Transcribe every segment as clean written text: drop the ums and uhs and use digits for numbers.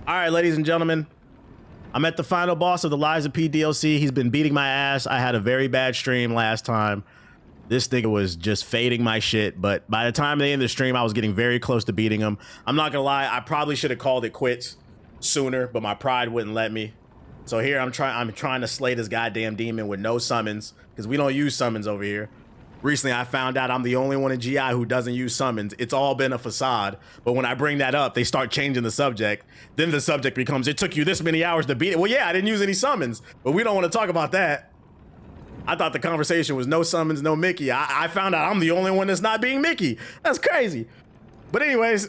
All right, ladies and gentlemen, I'm at the final boss of the Lies of P DLC. He's been beating my ass. I had a very bad stream last time. This nigga was just fading my shit, but by the time they end the stream, I was getting very close to beating him. I'm not gonna lie, I probably should have called it quits sooner, but my pride wouldn't let me. So here I'm trying to slay this goddamn demon with no summons, because we don't use summons over here. Recently, I found out I'm the only one in GI who doesn't use summons. It's all been a facade. But when I bring that up, they start changing the subject. Then the subject becomes, it took you this many hours to beat it. Well, yeah, I didn't use any summons, but we don't want to talk about that. I thought the conversation was no summons, no Mickey. I found out I'm the only one that's not being Mickey. That's crazy. But anyways,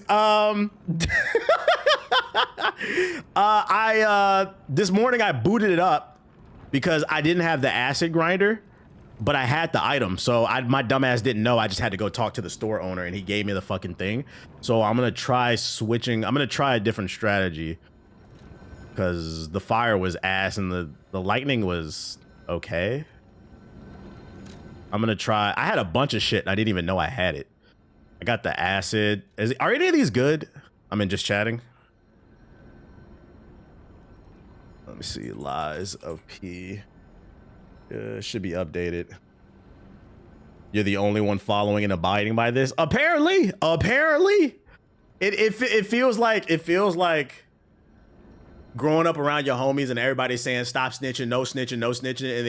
this morning I booted it up because I didn't have the acid grinder, but I had the item. So my dumbass didn't know. I just had to go talk to the store owner and he gave me the fucking thing. So I'm going to try switching. I'm going to try a different strategy because the fire was ass and the lightning was okay. I'm going to try. I had a bunch of shit and I didn't even know I had it. I got the acid. Are any of these good? I mean, just chatting. Let me see. Lies of P. Should be updated. You're the only one following and abiding by this. Apparently, it feels like growing up around your homies and everybody saying stop snitching, no snitching, no snitching, and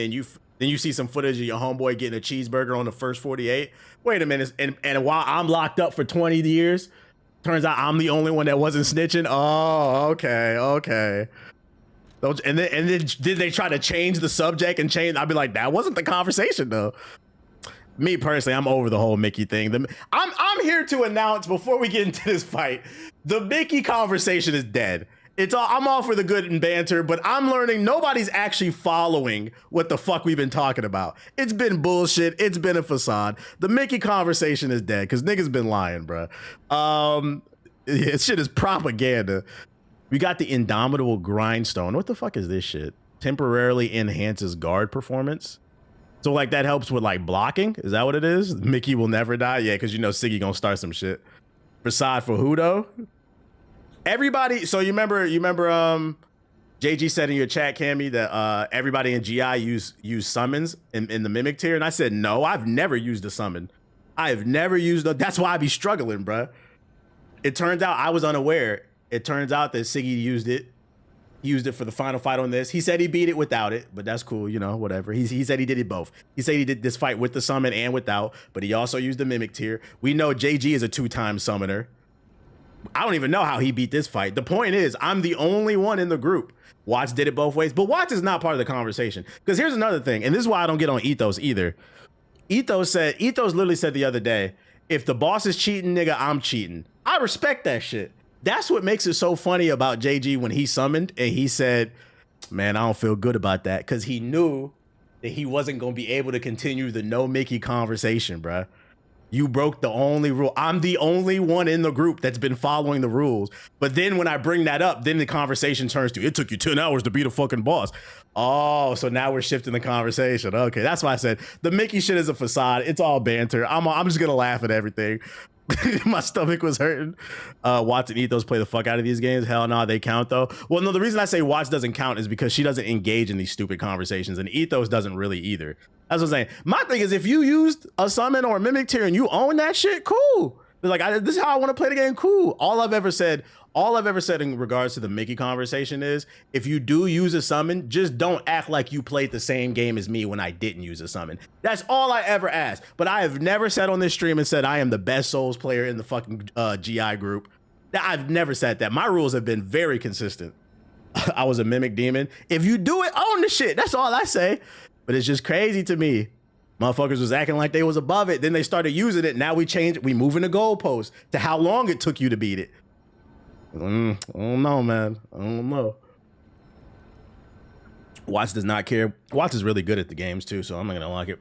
then you see some footage of your homeboy getting a cheeseburger on the first 48. Wait a minute, and while I'm locked up for 20 years, turns out I'm the only one that wasn't snitching. Oh, okay. And then did they try to change the subject and change? I'd be like, that wasn't the conversation though. Me personally, I'm over the whole Mickey thing. I'm here to announce before we get into this fight, the Mickey conversation is dead. I'm all for the good and banter, but I'm learning nobody's actually following what the fuck we've been talking about. It's been bullshit. It's been a facade. The Mickey conversation is dead because niggas been lying, bro. Yeah, shit is propaganda. We got the Indomitable Grindstone. What the fuck is this shit? Temporarily enhances guard performance. So like that helps with like blocking. Is that what it is? Mickey will never die. Yeah, because you know Siggy gonna start some shit. Facade for who though? Everybody. So you remember JG said in your chat, Cammy, that everybody in GI use summons in the mimic tier, and I said no. I've never used a summon. I have never used. That's why I be struggling, bruh. It turns out I was unaware. It turns out that Siggy used it. He used it for the final fight on this. He said he beat it without it, but that's cool, you know, whatever. He said he did it both. He said he did this fight with the summon and without, but he also used the mimic tier. We know JG is a 2-time summoner. I don't even know how he beat this fight. The point is, I'm the only one in the group. Watts did it both ways, but Watts is not part of the conversation. Because here's another thing, and this is why I don't get on Ethos either. Ethos literally said the other day, if the boss is cheating, nigga, I'm cheating. I respect that shit. That's what makes it so funny about JG when he summoned and he said, man, I don't feel good about that, because he knew that he wasn't going to be able to continue the no Mickey conversation, bruh. You broke the only rule. I'm the only one in the group that's been following the rules. But then when I bring that up, then the conversation turns to, it took you 10 hours to beat a fucking boss. Oh, so now we're shifting the conversation. Okay, that's why I said the Mickey shit is a facade. It's all banter. I'm just going to laugh at everything. My stomach was hurting. Watts and Ethos play the fuck out of these games. Hell no, they count though. Well, no, the reason I say Watts doesn't count is because she doesn't engage in these stupid conversations, and Ethos doesn't really either. That's what I'm saying. My thing is, if you used a summon or a mimic tier and you own that shit, cool. Like, this is how I want to play the game, cool. All I've ever said in regards to the Mickey conversation is, if you do use a summon, just don't act like you played the same game as me when I didn't use a summon. That's all I ever asked. But I have never said on this stream and said I am the best Souls player in the fucking GI group. I've never said that. My rules have been very consistent. I was a mimic demon. If you do it, own the shit. That's all I say. But it's just crazy to me. Motherfuckers was acting like they was above it. Then they started using it. Now we changed. We moving the goalpost to how long it took you to beat it. I don't know, man. I don't know. Watts does not care. Watts is really good at the games too, so I'm not gonna like it.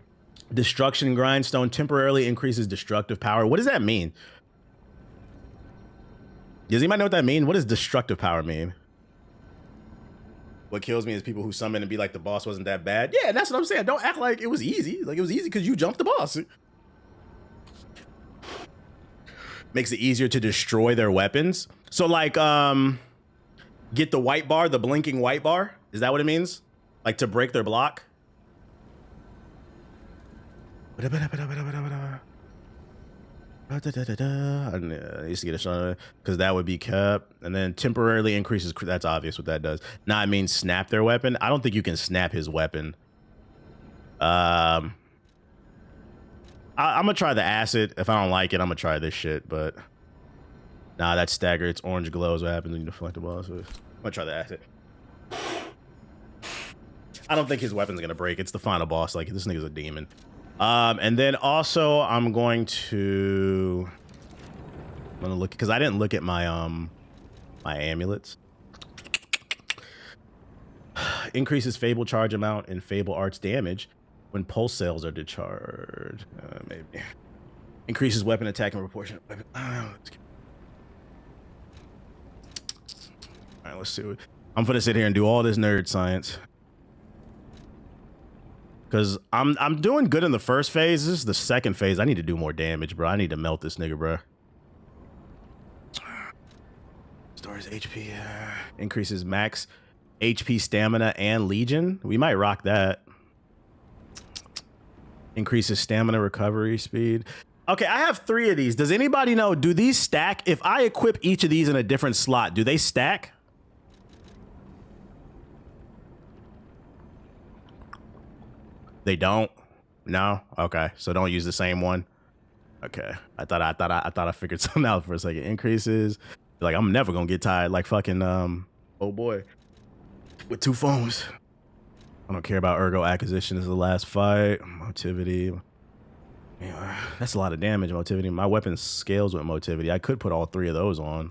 Destruction Grindstone temporarily increases destructive power. What does that mean? Does anybody know what that means? What does destructive power mean? What kills me is people who summon and be like, the boss wasn't that bad. Yeah, that's what I'm saying. Don't act like it was easy. Like, it was easy because you jumped the boss. Makes it easier to destroy their weapons. So like, get the white bar, the blinking white bar. Is that what it means? Like to break their block? I used to get a shot because that would be kept, and then temporarily increases. That's obvious what that does. Now it means snap their weapon. I don't think you can snap his weapon. I'm gonna try the acid. If I don't like it, I'm gonna try this shit. But nah, that's stagger. It's orange glows. What happens when you deflect the ball? So I'm gonna try the acid. I don't think his weapon's gonna break. It's the final boss. Like, this nigga's a demon. And then also I'm gonna look, because I didn't look at my my amulets. Increases Fable charge amount and Fable arts damage when pulse cells are discharged. Maybe increases weapon attack and proportion. All right, let's see. I'm gonna sit here and do all this nerd science. Because I'm doing good in the first phase. This is the second phase. I need to do more damage, bro. I need to melt this nigga, bro. Stores HP. Increases max HP, stamina, and legion. We might rock that. Increases stamina recovery speed. Okay, I have 3 of these. Does anybody know, do these stack? If I equip each of these in a different slot, do they stack? They don't? No? Okay. So don't use the same one. Okay. I thought I figured something out for a second. Increases. Like, I'm never gonna get tired like fucking oh boy. With 2 phones. I don't care about ergo acquisition. This is the last fight. Motivity. Yeah, that's a lot of damage, motivity. My weapon scales with motivity. I could put all 3 of those on.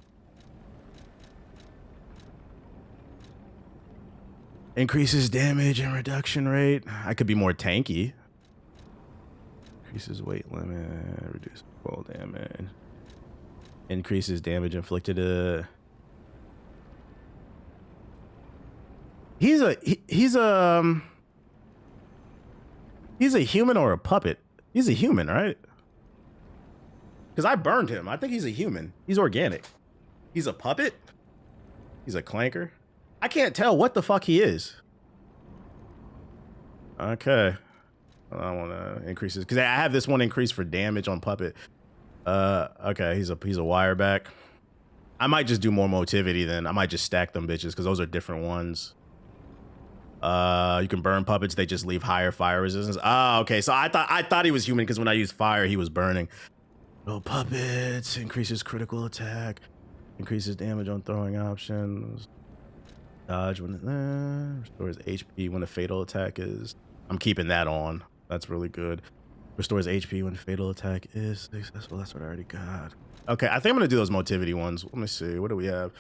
Increases damage and reduction rate. I could be more tanky. Increases weight limit. Reduce fall damage. Increases damage inflicted. He's a human or a puppet? He's a human, right? Because I burned him. I think he's a human. He's organic. He's a puppet? He's a clanker? I can't tell what the fuck he is. Okay. I want to increase this because I have this one increase for damage on puppet. Okay, he's a wire back. I might just do more motivity then. I might just stack them bitches because those are different ones. You can burn puppets, they just leave higher fire resistance. Ah, okay. So I thought he was human because when I used fire, he was burning. No puppets, increases critical attack, increases damage on throwing options. Dodge when restores HP when a fatal attack is. I'm keeping that on. That's really good. Restores HP when fatal attack is successful. That's what I already got. Okay, I think I'm gonna do those motivity ones. Let me see. What do we have?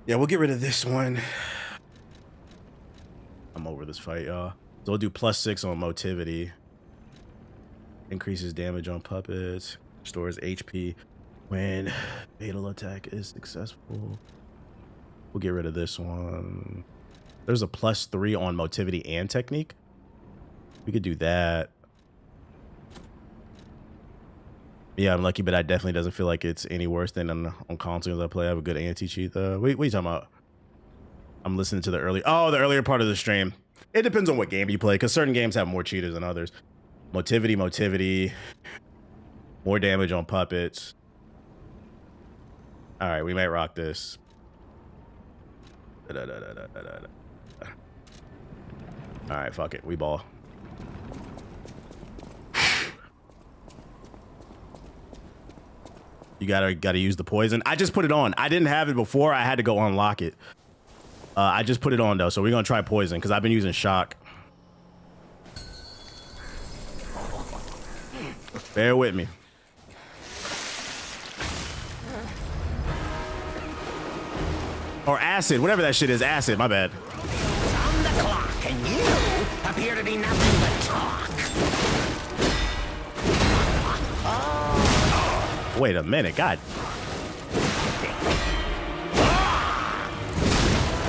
Yeah, we'll get rid of this one. I'm over this fight, y'all. So we'll do +6 on motivity. Increases damage on puppets. Restores HP when fatal attack is successful. We'll get rid of this one. There's a +3 on motivity and technique. We could do that. Yeah, I'm lucky, but I definitely doesn't feel like it's any worse than on consoles I play. I have a good anti-cheat though. What are you talking about? I'm listening to the earlier part of the stream. It depends on what game you play, because certain games have more cheaters than others. Motivity. More damage on puppets. All right, we might rock this. All right, fuck it. We ball. You gotta use the poison. I just put it on. I didn't have it before. I had to go unlock it. I just put it on though, so we're gonna try poison because I've been using shock. Bear with me. Or acid, whatever that shit is. Acid, my bad. On the clock, and you appear to be nothing but talk. Wait a minute, God.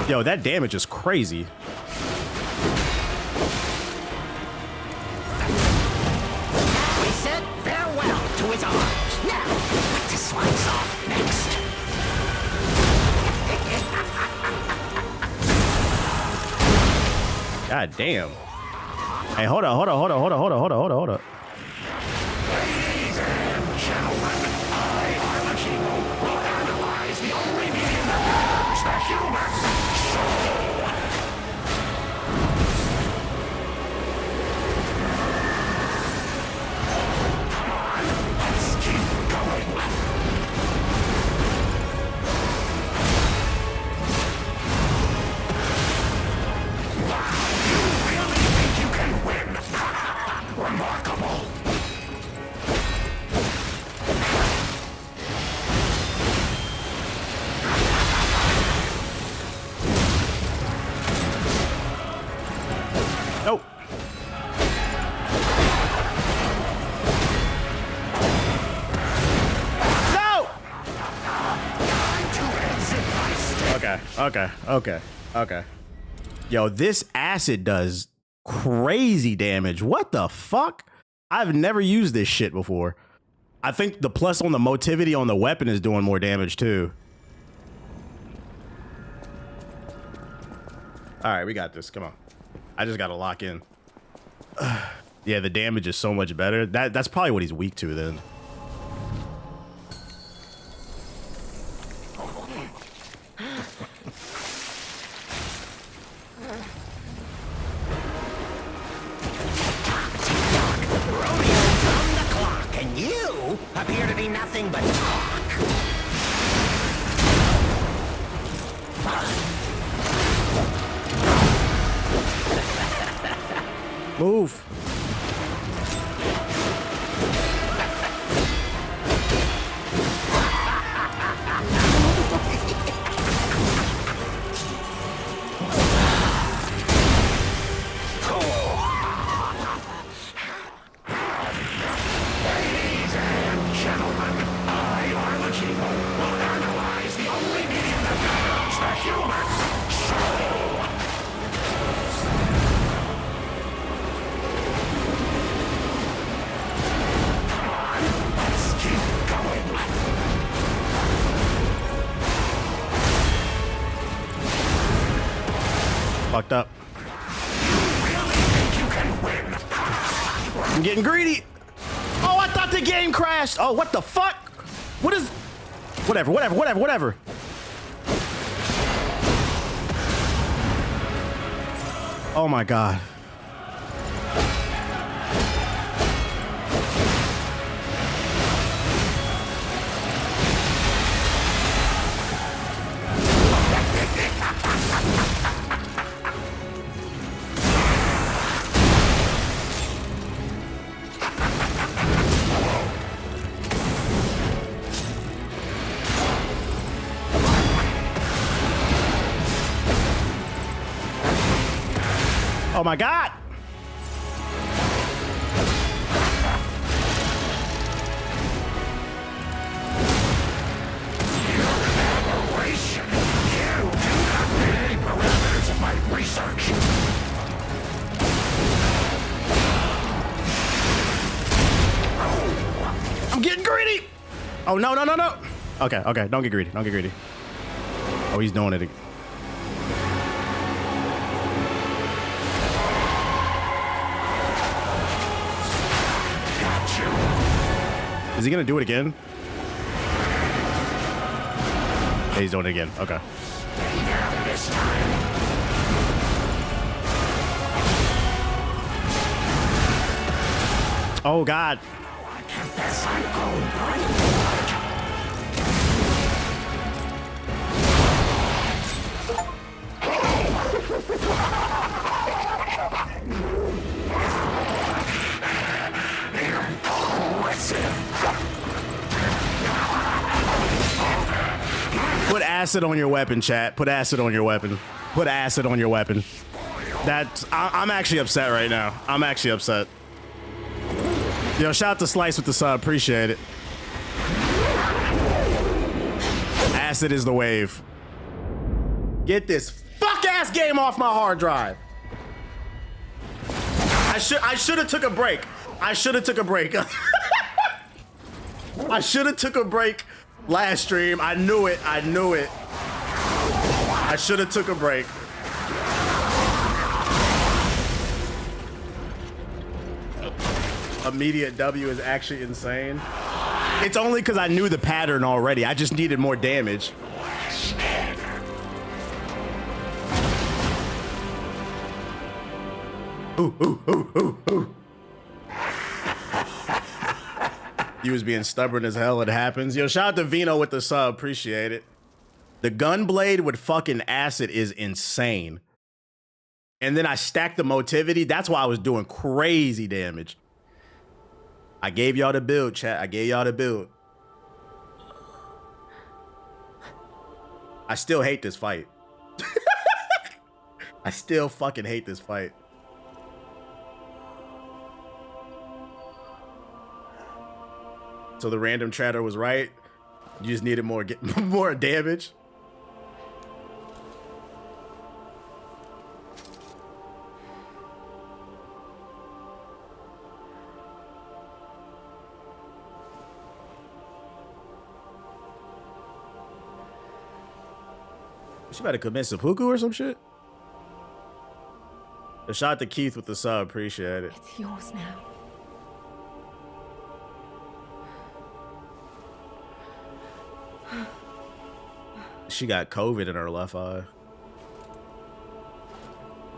Yo, that damage is crazy. We said farewell to his arms. Now, what to slice off next? God damn. Hey, hold up. Ladies and gentlemen, I, Armachino, will analyze the only medium that matters, the human soul. Come on, let's keep going. Wow, you really think you can win? Remarkable. Nope. No! Okay. Yo, this acid does crazy damage. What the fuck? I've never used this shit before. I think the plus on the motivity on the weapon is doing more damage too. All right, we got this. Come on. I just gotta lock in. Yeah, the damage is so much better. That's probably what he's weak to then. Rodeo's on the clock, and you appear to be nothing but talk. Move. Ladies and gentlemen, I, Armachino, will analyze the only medium that matters, the human soul. Come on, let's keep going. Fucked up. Really think you can win? I'm getting greedy. Oh, I thought the game crashed. Oh, what the fuck? What is... Whatever. Oh my God. Oh my God. Aberration. You do not meet any parameters of my research. I'm getting greedy. Oh, no. Okay. Don't get greedy. Oh, he's doing it again. Got you. Is he gonna do it again? Yeah, he's doing it again. Okay. Stay down this time. Oh God. I confess I'm going pretty. Put acid on your weapon, chat. Put acid on your weapon. I'm actually upset right now. Yo, shout out to Slice with the sub. Appreciate it. Acid is the wave. Get this fuck ass game off my hard drive. I should have took a break. I should have took a break last stream. I knew it. I should have took a break. immediate W is actually insane. It's only because I knew the pattern already. I just needed more damage. Ooh, ooh, ooh, ooh, ooh. You was being stubborn as hell. It happens. Yo, shout out to Vino with the sub. Appreciate it. The gunblade with fucking acid is insane. And then I stacked the motivity. That's why I was doing crazy damage. I gave y'all the build, chat. I gave y'all the build. I still hate this fight. I still fucking hate this fight. So the random chatter was right. You just needed more damage. She better commit seppuku or some shit. A shot to Keith with the sub. Appreciate it. It's yours now. She got COVID in her left eye.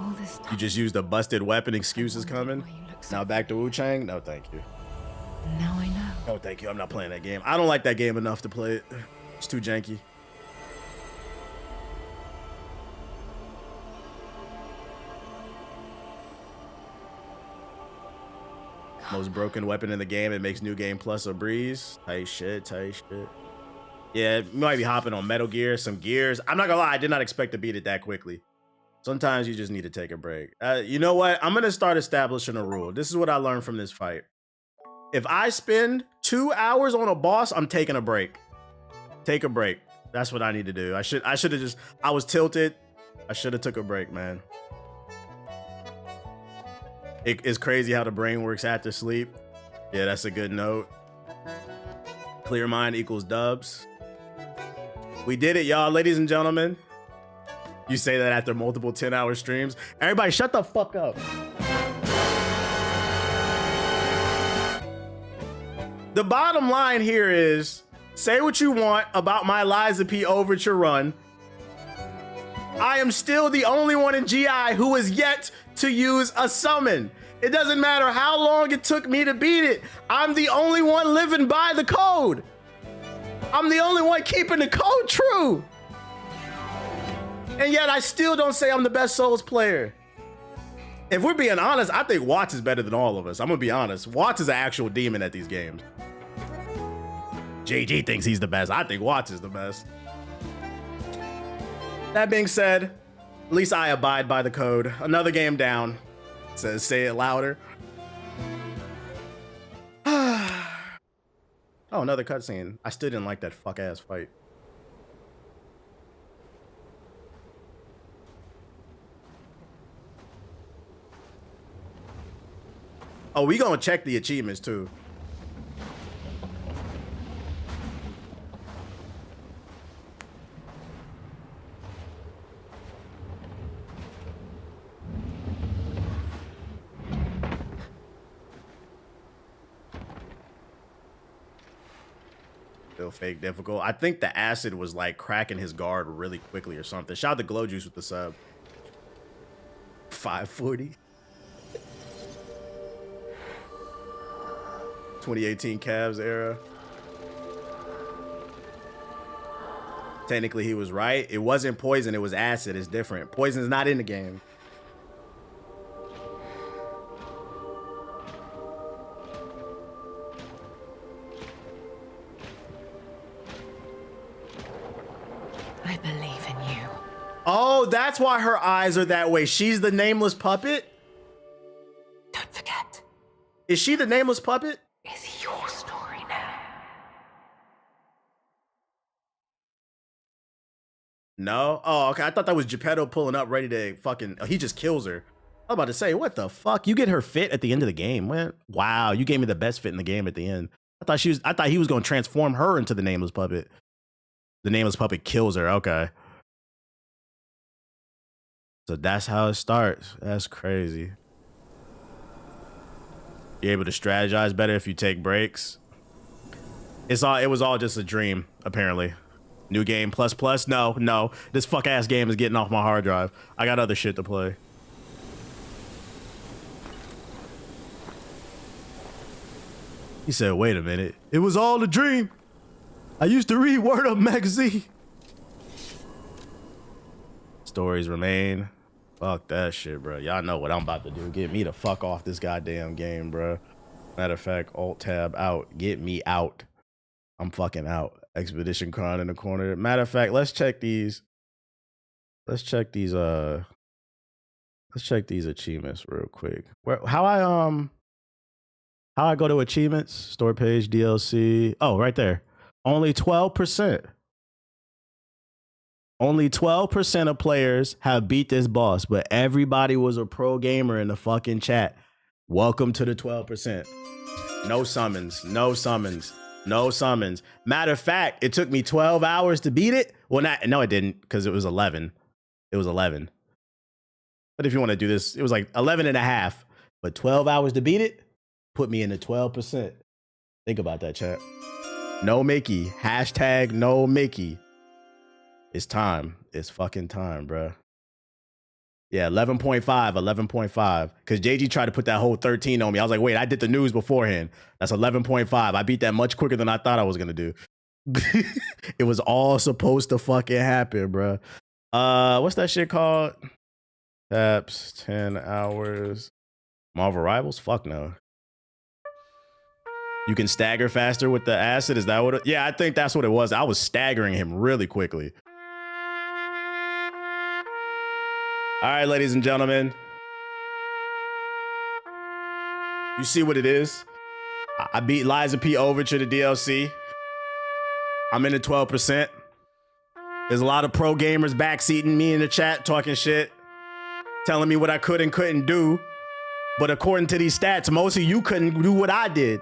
All this time. You just used a busted weapon. Excuses coming. Now back to Wu Chang. No, thank you. Now I know. No, thank you. I'm not playing that game. I don't like that game enough to play it. It's too janky. Most broken weapon in the game. It makes New Game Plus a breeze. Tight shit, tight shit. Yeah, it might be hopping on Metal Gear, some gears. I'm not gonna lie, I did not expect to beat it that quickly. Sometimes you just need to take a break. You know what? I'm gonna start establishing a rule. This is what I learned from this fight. If I spend 2 hours on a boss, I'm taking a break. Take a break. That's what I need to do. I should have just, I was tilted. I should have took a break, man. It's crazy how the brain works after sleep. Yeah, that's a good note. Clear mind equals dubs. We did it, y'all, ladies and gentlemen. You say that after multiple 10-hour streams. Everybody shut the fuck up. The bottom line here is, say what you want about my Liza P. Overture run. I am still the only one in GI who has yet to use a summon. It doesn't matter how long it took me to beat it. I'm the only one living by the code. I'm the only one keeping the code true. And yet I still don't say I'm the best Souls player. If we're being honest, I think Watts is better than all of us. I'm gonna be honest. Watts is an actual demon at these games. JG thinks he's the best. I think Watts is the best. That being said, at least I abide by the code. Another game down. Says say it louder. Oh, another cutscene. I still didn't like that fuck ass fight. Oh, we gonna check the achievements too. Still fake difficult. I think the acid was like cracking his guard really quickly or something. Shout out to Glow Juice with the sub. 540. 2018 Cavs era. Technically, he was right. It wasn't poison. It was acid. It's different. Poison's not in the game. I believe in you. Oh, that's why her eyes are that way. She's the nameless puppet? Don't forget. Is she the nameless puppet? It's your story now. No? Oh, okay. I thought that was Geppetto pulling up ready to fucking... Oh, he just kills her. I was about to say, what the fuck? You get her fit at the end of the game, man. Wow, you gave me the best fit in the game at the end. I thought he was going to transform her into the nameless puppet. The nameless puppet kills her. Okay. So that's how it starts. That's crazy. You're able to strategize better if you take breaks. It was all just a dream, apparently. New game plus plus? No. This fuck ass game is getting off my hard drive. I got other shit to play. He said, wait a minute. It was all a dream. I used to read Word Up magazine. Stories remain. Fuck that shit, bro. Y'all know what I'm about to do. Get me the fuck off this goddamn game, bro. Matter of fact, Alt Tab out. Get me out. I'm fucking out. Expedition Con in the corner. Matter of fact, let's check these. Let's check these achievements real quick. How I go to achievements? Store page, DLC. Oh, right there. Only 12%. Only 12% of players have beat this boss, but everybody was a pro gamer in the fucking chat. Welcome to the 12%. No summons, no summons, no summons. Matter of fact, it took me 12 hours to beat it. Well, no, it didn't, because it was 11. It was 11. But if you want to do this, it was like 11 and a half. But 12 hours to beat it put me in the 12%. Think about that, chat. No Mickey. Hashtag no Mickey. It's time. It's fucking time, bruh. Yeah, 11.5, 11.5. Because JG tried to put that whole 13 on me. I was like, wait, I did the news beforehand. That's 11.5. I beat that much quicker than I thought I was going to do. It was all supposed to fucking happen, bruh. What's that shit called? Taps, 10 hours. Marvel Rivals? Fuck no. You can stagger faster with the acid? Is that what it? Yeah, I think that's what it was. I was staggering him really quickly. All right, ladies and gentlemen. You see what it is? I beat Liza P. Overture to DLC. I'm in the 12%. There's a lot of pro gamers backseating me in the chat, talking shit, telling me what I could and couldn't do. But according to these stats, most of you couldn't do what I did.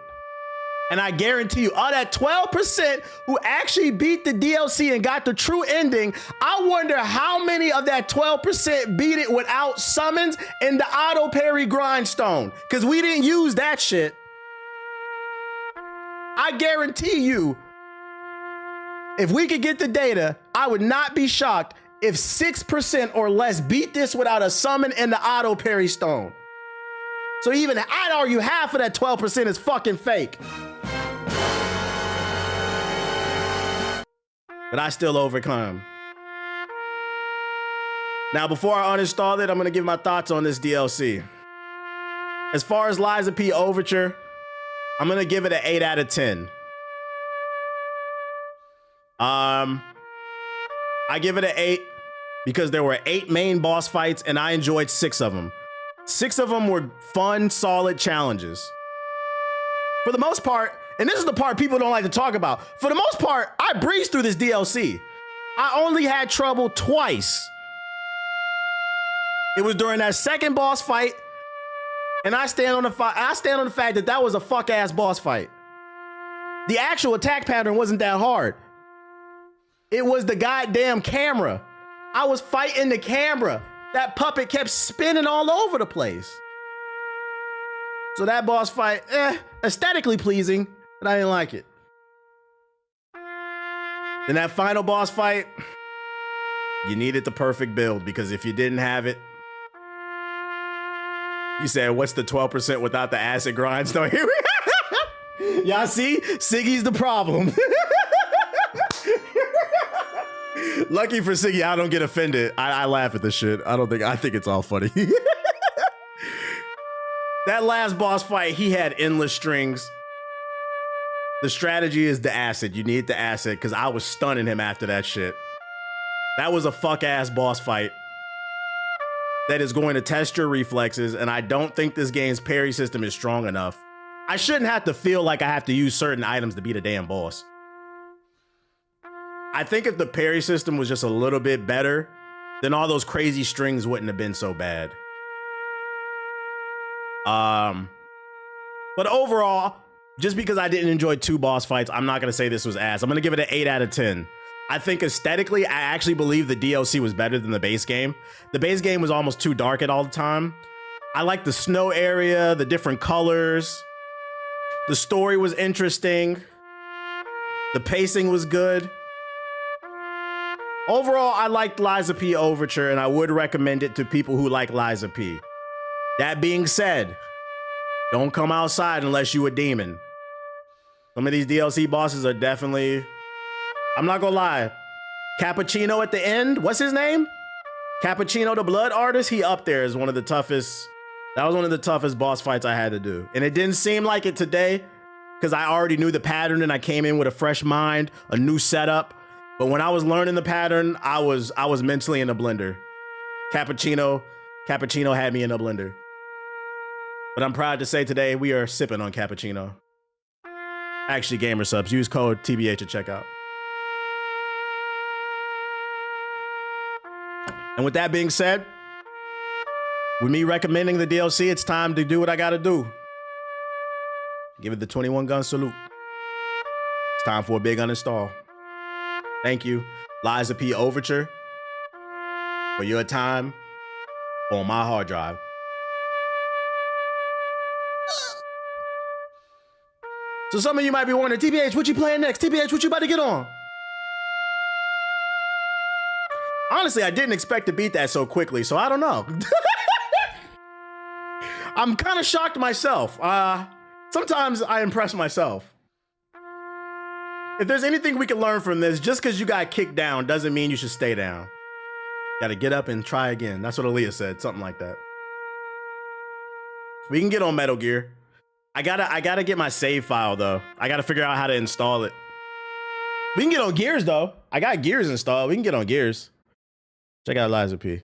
And I guarantee you, all that 12% who actually beat the DLC and got the true ending, I wonder how many of that 12% beat it without summons and the auto parry grindstone. Because we didn't use that shit. I guarantee you, if we could get the data, I would not be shocked if 6% or less beat this without a summon and the auto parry stone. So even I'd argue half of that 12% is fucking fake. But I still overcome. Now, before I uninstall it, I'm gonna give my thoughts on this DLC. As far as Liza P. Overture, I'm gonna give it an 8 out of 10. I give it an 8 because there were 8 main boss fights and I enjoyed 6 of them. 6 of them were fun, solid challenges. For the most part, and this is the part people don't like to talk about. For the most part, I breezed through this DLC. I only had trouble twice. It was during that second boss fight, and I stand on the fact that that was a fuck ass boss fight. The actual attack pattern wasn't that hard. It was the goddamn camera. I was fighting the camera. That puppet kept spinning all over the place. So that boss fight, aesthetically pleasing, but I didn't like it. Then that final boss fight, you needed the perfect build because if you didn't have it, you said, what's the 12% without the acid grindstone? Here we Y'all see? Siggy's the problem. Lucky for Siggy, I don't get offended. I laugh at this shit. I think it's all funny. That last boss fight, he had endless strings. The strategy is the acid. You need the acid because I was stunning him after that shit. That was a fuck ass boss fight that is going to test your reflexes, and I don't think this game's parry system is strong enough. I shouldn't have to feel like I have to use certain items to beat a damn boss. I think if the parry system was just a little bit better, then all those crazy strings wouldn't have been so bad. But overall, just because I didn't enjoy 2 boss fights, I'm not gonna say this was ass. I'm gonna give it an 8 out of 10. I think aesthetically, I actually believe the DLC was better than the base game. The base game was almost too dark at all the time. I like the snow area, the different colors. The story was interesting. The pacing was good. Overall, I liked Liza P. Overture, and I would recommend it to people who like Liza P. That being said, don't come outside unless you a demon. Some of these DLC bosses are definitely... I'm not gonna lie. Cappuccino at the end, what's his name? Cappuccino the Blood Artist, he up there is one of the toughest. That was one of the toughest boss fights I had to do. And it didn't seem like it today because I already knew the pattern and I came in with a fresh mind, a new setup. But when I was learning the pattern, I was mentally in a blender. Cappuccino had me in a blender. But I'm proud to say today we are sipping on cappuccino. Actually, Gamer Subs, use code TBH at checkout. And with that being said, with me recommending the DLC, it's time to do what I gotta do. Give it the 21 gun salute. It's time for a big uninstall. Thank you, Liza P. Overture, for your time on my hard drive. So some of you might be wondering, TBH, what you playing next? TBH, what you about to get on? Honestly, I didn't expect to beat that so quickly, so I don't know. I'm kind of shocked myself. Sometimes I impress myself. If there's anything we can learn from this, just because you got kicked down doesn't mean you should stay down. Gotta get up and try again. That's what Aaliyah said, something like that. We can get on Metal Gear. I gotta get my save file though. I gotta figure out how to install it. We can get on Gears though. I got Gears installed. We can get on Gears. Check out Liza P.